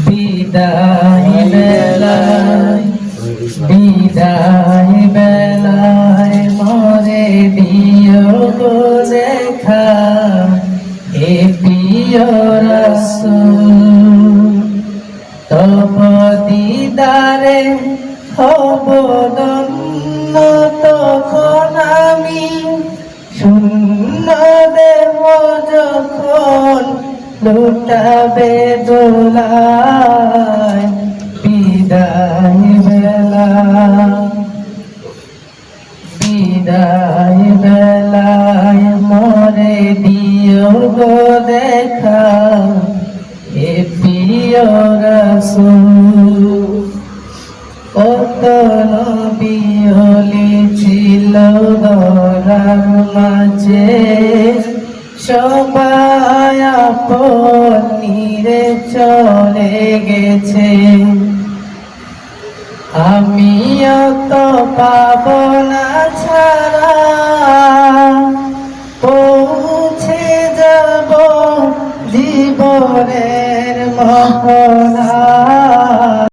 বিদায় বেলায় বিদায় বেলায় মরে দিও গো দেখা, হে প্রিয় রাসূল। তব দিদারে হব ধন্য, তখন আমি শূন্য দেব যখন লুটাবে দোলায়। বিদায় বেলা বিদায় বেলায় মরে দিও গো দেখা, হে প্রিয় রাসূল। কত নবী ওলি ছিল ধরার মাঝে, সবাই আপন নিরে চলে গেছে। আমিও তো পাবো না ছাড়া, পৌঁছে যাব জীবনের মহড়া।